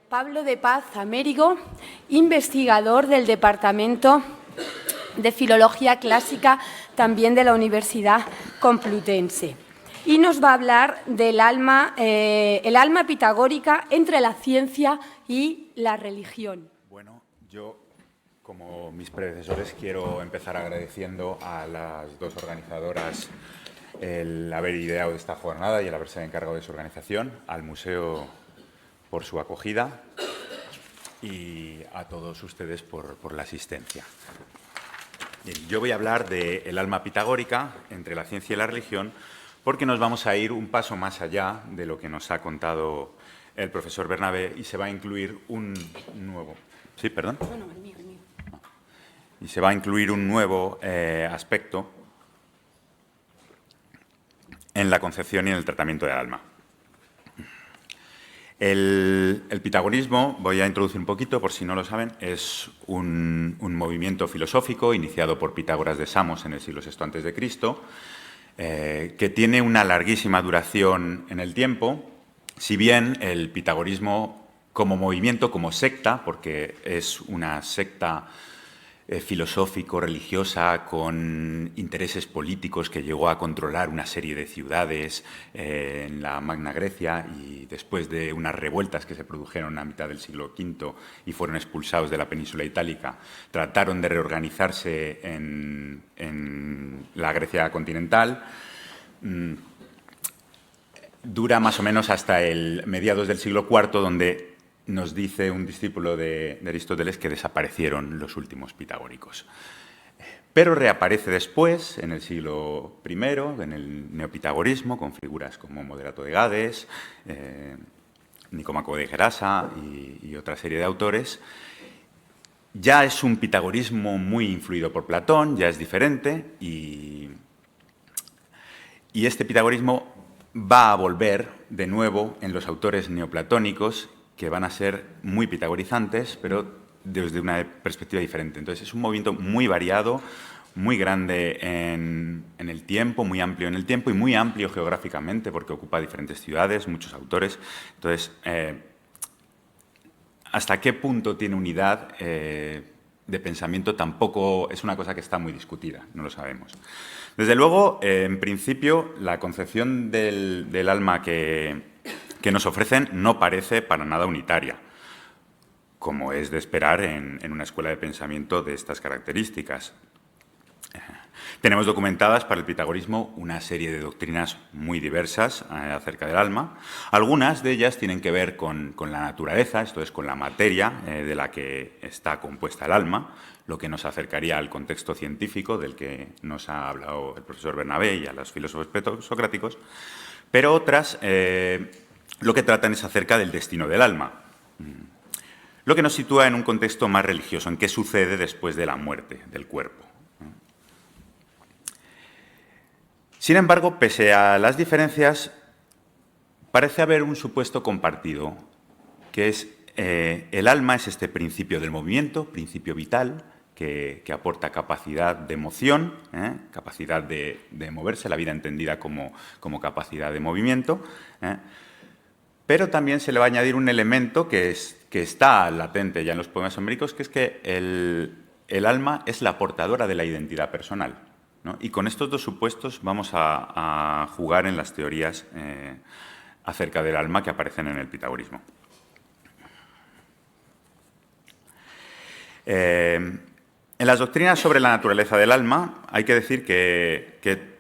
Pablo de Paz Amérigo, investigador del Departamento de Filología Clásica, también de la Universidad Complutense. Y nos va a hablar del alma, el alma pitagórica entre la ciencia y la religión. Bueno, yo, como mis predecesores, quiero empezar agradeciendo a las dos organizadoras el haber ideado esta jornada y el haberse encargado de su organización, al museo por su acogida y a todos ustedes por la asistencia. Bien, yo voy a hablar del alma pitagórica entre la ciencia y la religión porque nos vamos a ir un paso más allá de lo que nos ha contado el profesor Bernabé y se va a incluir un nuevo... ¿Sí, perdón? No, el mío. Y se va a incluir un nuevo aspecto en la concepción y en el tratamiento del alma. El pitagorismo, voy a introducir un poquito por si no lo saben, es un movimiento filosófico iniciado por Pitágoras de Samos en el siglo VI a.C., que tiene una larguísima duración en el tiempo, si bien el pitagorismo como movimiento, como secta, porque es una secta filosófico-religiosa con intereses políticos que llegó a controlar una serie de ciudades en la Magna Grecia y después de unas revueltas que se produjeron a mitad del siglo V y fueron expulsados de la península itálica, trataron de reorganizarse en la Grecia continental. Dura más o menos hasta el mediados del siglo IV, donde nos dice un discípulo de Aristóteles que desaparecieron los últimos pitagóricos. Pero reaparece después, en el siglo I, en el neopitagorismo, con figuras como Moderato de Gades, Nicómaco de Gerasa y otra serie de autores. Ya es un pitagorismo muy influido por Platón, ya es diferente, y este pitagorismo va a volver de nuevo en los autores neoplatónicos, que van a ser muy pitagorizantes, pero desde una perspectiva diferente. Entonces, es un movimiento muy variado, muy grande en el tiempo, muy amplio en el tiempo y muy amplio geográficamente, porque ocupa diferentes ciudades, muchos autores. Entonces, ¿hasta qué punto tiene unidad de pensamiento? Tampoco es una cosa que está muy discutida, no lo sabemos. Desde luego, en principio, la concepción del alma que nos ofrecen no parece para nada unitaria, como es de esperar en una escuela de pensamiento de estas características. Tenemos documentadas para el pitagorismo una serie de doctrinas muy diversas acerca del alma. Algunas de ellas tienen que ver con la naturaleza, esto es, con la materia de la que está compuesta el alma, lo que nos acercaría al contexto científico del que nos ha hablado el profesor Bernabé y a los filósofos socráticos, pero otras lo que tratan es acerca del destino del alma, lo que nos sitúa en un contexto más religioso, en qué sucede después de la muerte del cuerpo. Sin embargo, pese a las diferencias, parece haber un supuesto compartido, que es el alma es este principio del movimiento, principio vital, que aporta capacidad de emoción, capacidad de moverse, la vida entendida como capacidad de movimiento, pero también se le va a añadir un elemento que está latente ya en los poemas homéricos, que es que el alma es la portadora de la identidad personal, ¿no? Y con estos dos supuestos vamos a jugar en las teorías acerca del alma que aparecen en el pitagorismo. En las doctrinas sobre la naturaleza del alma hay que decir que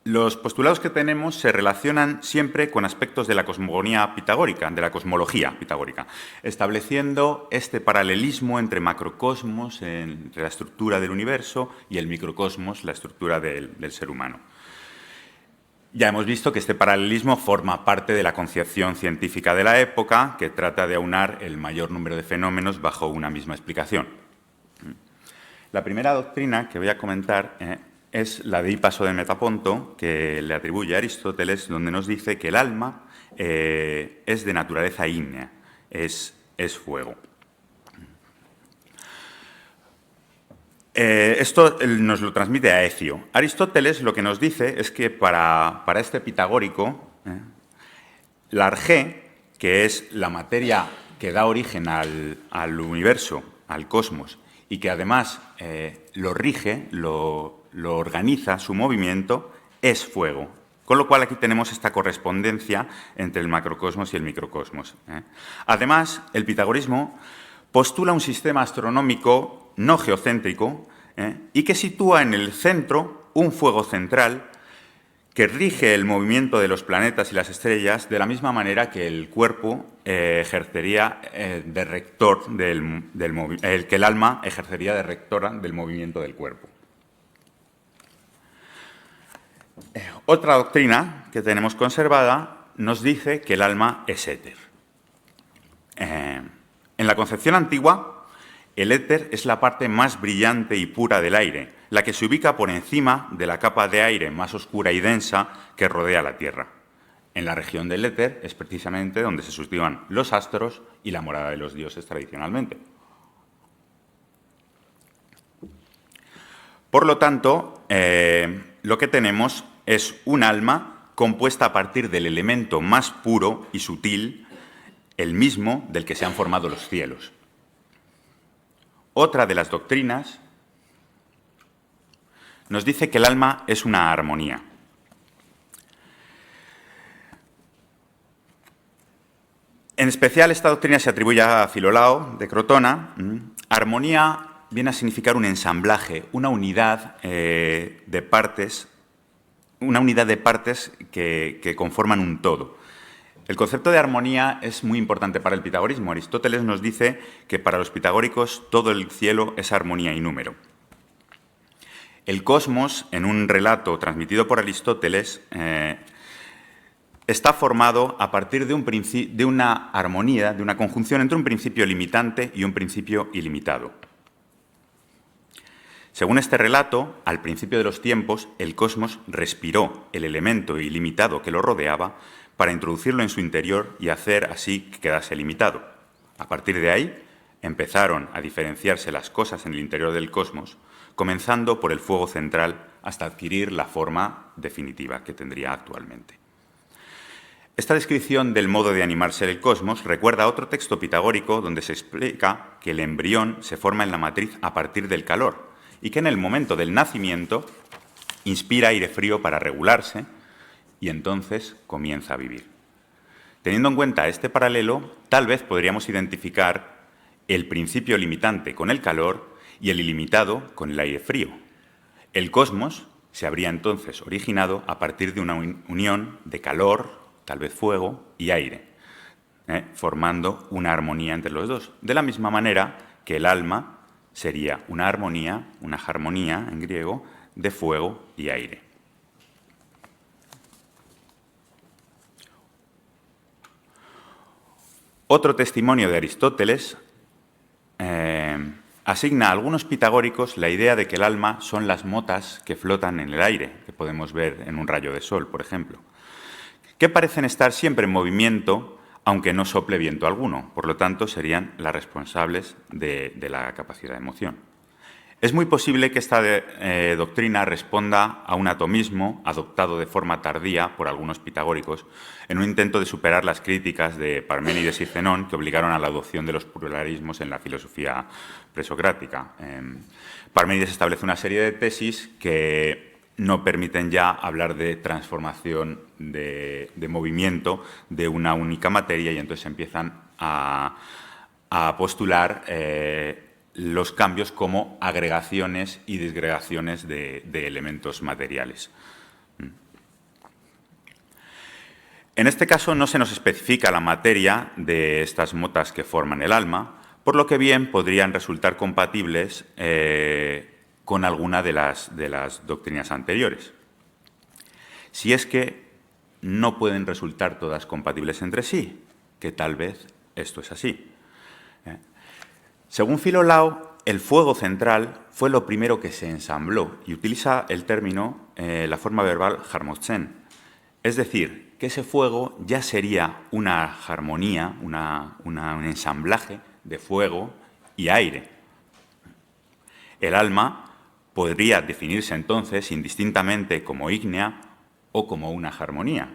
los postulados que tenemos se relacionan siempre con aspectos de la cosmogonía pitagórica, de la cosmología pitagórica, estableciendo este paralelismo entre macrocosmos, entre la estructura del universo, y el microcosmos, la estructura del ser humano. Ya hemos visto que este paralelismo forma parte de la concepción científica de la época, que trata de aunar el mayor número de fenómenos bajo una misma explicación. La primera doctrina que voy a comentar es la de Hipaso de Metaponto, que le atribuye a Aristóteles, donde nos dice que el alma es de naturaleza ígnea, es fuego. Esto nos lo transmite Aecio. Aristóteles lo que nos dice es que para este pitagórico, la argé, que es la materia que da origen al universo, al cosmos, y que además lo rige, lo organiza, su movimiento, es fuego. Con lo cual aquí tenemos esta correspondencia entre el macrocosmos y el microcosmos. Además, el pitagorismo postula un sistema astronómico no geocéntrico y que sitúa en el centro un fuego central que rige el movimiento de los planetas y las estrellas de la misma manera que el cuerpo ejercería de rector que el alma ejercería de rectora del movimiento del cuerpo. Otra doctrina que tenemos conservada nos dice que el alma es éter. En la concepción antigua, el éter es la parte más brillante y pura del aire, la que se ubica por encima de la capa de aire más oscura y densa que rodea la Tierra. En la región del éter es precisamente donde se sitúan los astros y la morada de los dioses tradicionalmente. Por lo tanto, lo que tenemos es un alma compuesta a partir del elemento más puro y sutil, el mismo del que se han formado los cielos. Otra de las doctrinas nos dice que el alma es una armonía. En especial, esta doctrina se atribuye a Filolao, de Crotona. Armonía viene a significar un ensamblaje, una unidad de partes que conforman un todo. El concepto de armonía es muy importante para el pitagorismo. Aristóteles nos dice que para los pitagóricos todo el cielo es armonía y número. El cosmos, en un relato transmitido por Aristóteles, está formado a partir de una armonía, de una conjunción entre un principio limitante y un principio ilimitado. Según este relato, al principio de los tiempos, el cosmos respiró el elemento ilimitado que lo rodeaba para introducirlo en su interior y hacer así que quedase limitado. A partir de ahí, empezaron a diferenciarse las cosas en el interior del cosmos, comenzando por el fuego central hasta adquirir la forma definitiva que tendría actualmente. Esta descripción del modo de animarse del cosmos recuerda a otro texto pitagórico donde se explica que el embrión se forma en la matriz a partir del calor y que en el momento del nacimiento inspira aire frío para regularse y entonces comienza a vivir. Teniendo en cuenta este paralelo, tal vez podríamos identificar el principio limitante con el calor y el ilimitado con el aire frío. El cosmos se habría entonces originado a partir de una unión de calor, tal vez fuego y aire, formando una armonía entre los dos. De la misma manera que el alma sería una armonía, una harmonía en griego, de fuego y aire. Otro testimonio de Aristóteles asigna a algunos pitagóricos la idea de que el alma son las motas que flotan en el aire, que podemos ver en un rayo de sol, por ejemplo, que parecen estar siempre en movimiento, aunque no sople viento alguno. Por lo tanto, serían las responsables de la capacidad de moción. Es muy posible que esta doctrina responda a un atomismo adoptado de forma tardía por algunos pitagóricos en un intento de superar las críticas de Parménides y Zenón que obligaron a la adopción de los pluralismos en la filosofía presocrática. Parménides establece una serie de tesis que no permiten ya hablar de transformación de movimiento de una única materia y entonces empiezan a postular los cambios como agregaciones y disgregaciones de elementos materiales. En este caso no se nos especifica la materia de estas motas que forman el alma, por lo que bien podrían resultar compatibles con alguna de las doctrinas anteriores. Si es que no pueden resultar todas compatibles entre sí, que tal vez esto es así. Según Filolao, el fuego central fue lo primero que se ensambló y utiliza el término, la forma verbal harmotzen. Es decir, que ese fuego ya sería una armonía, un ensamblaje de fuego y aire. El alma podría definirse entonces indistintamente como ígnea o como una armonía,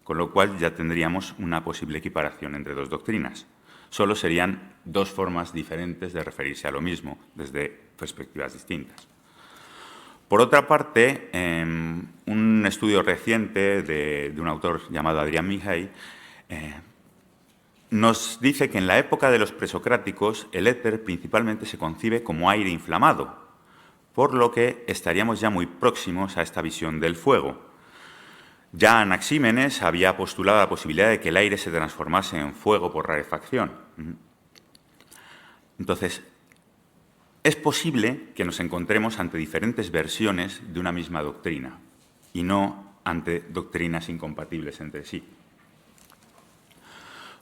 con lo cual ya tendríamos una posible equiparación entre dos doctrinas. Solo serían dos formas diferentes de referirse a lo mismo, desde perspectivas distintas. Por otra parte, un estudio reciente de un autor llamado Adrián Mihai nos dice que en la época de los presocráticos el éter principalmente se concibe como aire inflamado, por lo que estaríamos ya muy próximos a esta visión del fuego. Ya Anaxímenes había postulado la posibilidad de que el aire se transformase en fuego por rarefacción. Entonces, es posible que nos encontremos ante diferentes versiones de una misma doctrina y no ante doctrinas incompatibles entre sí.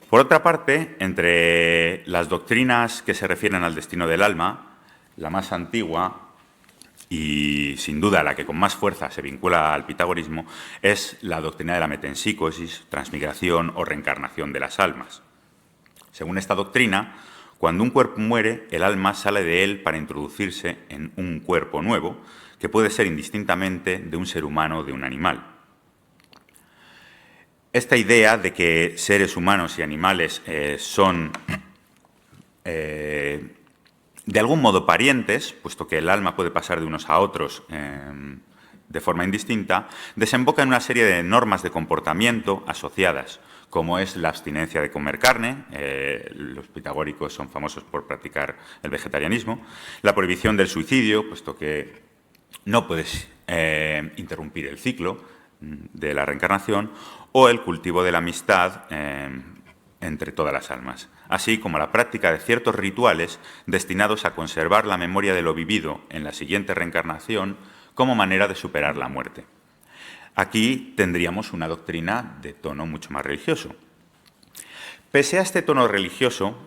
Por otra parte, entre las doctrinas que se refieren al destino del alma, la más antigua y, sin duda, la que con más fuerza se vincula al pitagorismo es la doctrina de la metempsícosis, transmigración o reencarnación de las almas. Según esta doctrina, cuando un cuerpo muere, el alma sale de él para introducirse en un cuerpo nuevo, que puede ser indistintamente de un ser humano o de un animal. Esta idea de que seres humanos y animales son de algún modo parientes, puesto que el alma puede pasar de unos a otros de forma indistinta, desemboca en una serie de normas de comportamiento asociadas, como es la abstinencia de comer carne, los pitagóricos son famosos por practicar el vegetarianismo, la prohibición del suicidio, puesto que no puedes interrumpir el ciclo de la reencarnación, o el cultivo de la amistad entre todas las almas, así como la práctica de ciertos rituales destinados a conservar la memoria de lo vivido en la siguiente reencarnación como manera de superar la muerte. Aquí tendríamos una doctrina de tono mucho más religioso. Pese a este tono religioso,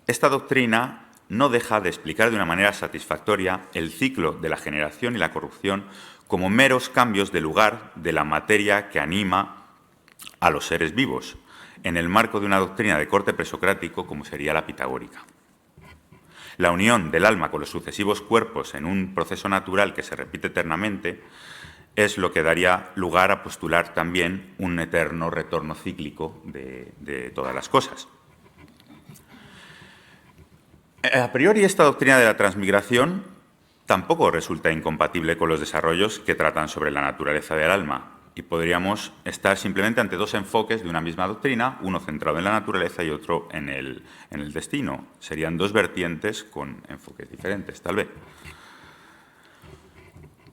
esta doctrina no deja de explicar de una manera satisfactoria el ciclo de la generación y la corrupción como meros cambios de lugar de la materia que anima a los seres vivos, en el marco de una doctrina de corte presocrático como sería la pitagórica. La unión del alma con los sucesivos cuerpos en un proceso natural que se repite eternamente es lo que daría lugar a postular también un eterno retorno cíclico de todas las cosas. A priori, esta doctrina de la transmigración tampoco resulta incompatible con los desarrollos que tratan sobre la naturaleza del alma, y podríamos estar simplemente ante dos enfoques de una misma doctrina, uno centrado en la naturaleza y otro en el destino. Serían dos vertientes con enfoques diferentes, tal vez.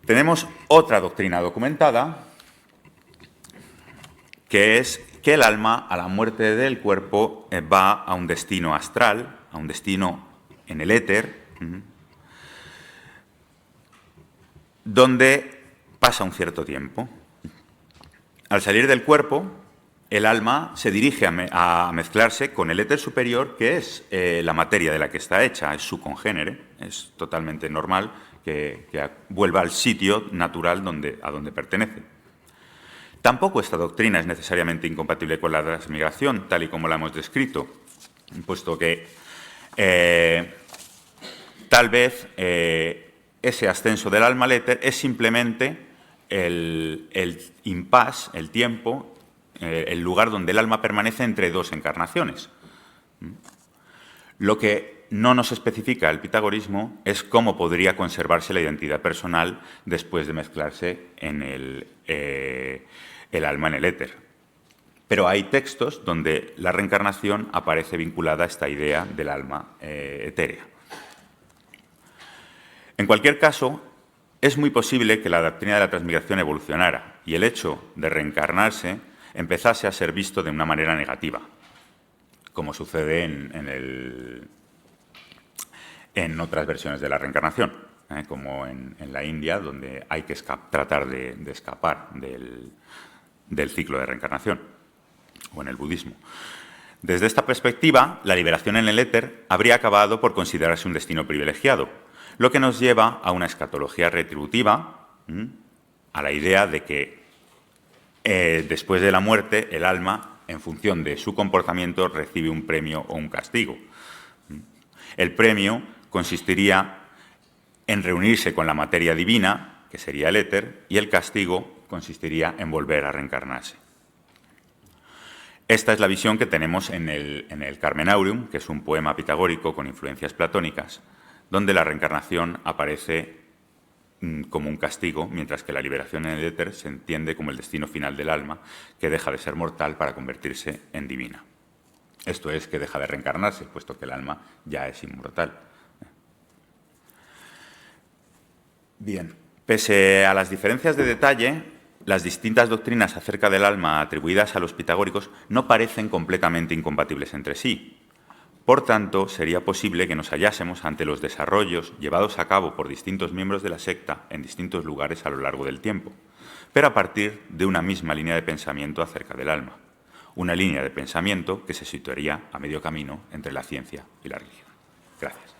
Tenemos otra doctrina documentada, que es que el alma, a la muerte del cuerpo, va a un destino astral, a un destino en el éter, donde pasa un cierto tiempo. Al salir del cuerpo, el alma se dirige a mezclarse con el éter superior, que es la materia de la que está hecha, es su congénere, es totalmente normal que vuelva al sitio natural a donde pertenece. Tampoco esta doctrina es necesariamente incompatible con la transmigración, tal y como la hemos descrito, puesto que tal vez ese ascenso del alma al éter es simplemente el impasse, el tiempo, el lugar donde el alma permanece entre dos encarnaciones. Lo que no nos especifica el pitagorismo es cómo podría conservarse la identidad personal después de mezclarse en el alma en el éter. Pero hay textos donde la reencarnación aparece vinculada a esta idea del alma etérea. En cualquier caso, es muy posible que la doctrina de la transmigración evolucionara y el hecho de reencarnarse empezase a ser visto de una manera negativa, como sucede en otras versiones de la reencarnación, como en la India, donde hay que tratar de escapar del ciclo de reencarnación, o en el budismo. Desde esta perspectiva, la liberación en el éter habría acabado por considerarse un destino privilegiado, lo que nos lleva a una escatología retributiva, a la idea de que después de la muerte el alma, en función de su comportamiento, recibe un premio o un castigo. El premio consistiría en reunirse con la materia divina, que sería el éter, y el castigo consistiría en volver a reencarnarse. Esta es la visión que tenemos en el Carmen Aureum, que es un poema pitagórico con influencias platónicas, donde la reencarnación aparece como un castigo, mientras que la liberación en el éter se entiende como el destino final del alma, que deja de ser mortal para convertirse en divina. Esto es, que deja de reencarnarse, puesto que el alma ya es inmortal. Bien, pese a las diferencias de detalle, las distintas doctrinas acerca del alma atribuidas a los pitagóricos no parecen completamente incompatibles entre sí. Por tanto, sería posible que nos hallásemos ante los desarrollos llevados a cabo por distintos miembros de la secta en distintos lugares a lo largo del tiempo, pero a partir de una misma línea de pensamiento acerca del alma. Una línea de pensamiento que se situaría a medio camino entre la ciencia y la religión. Gracias.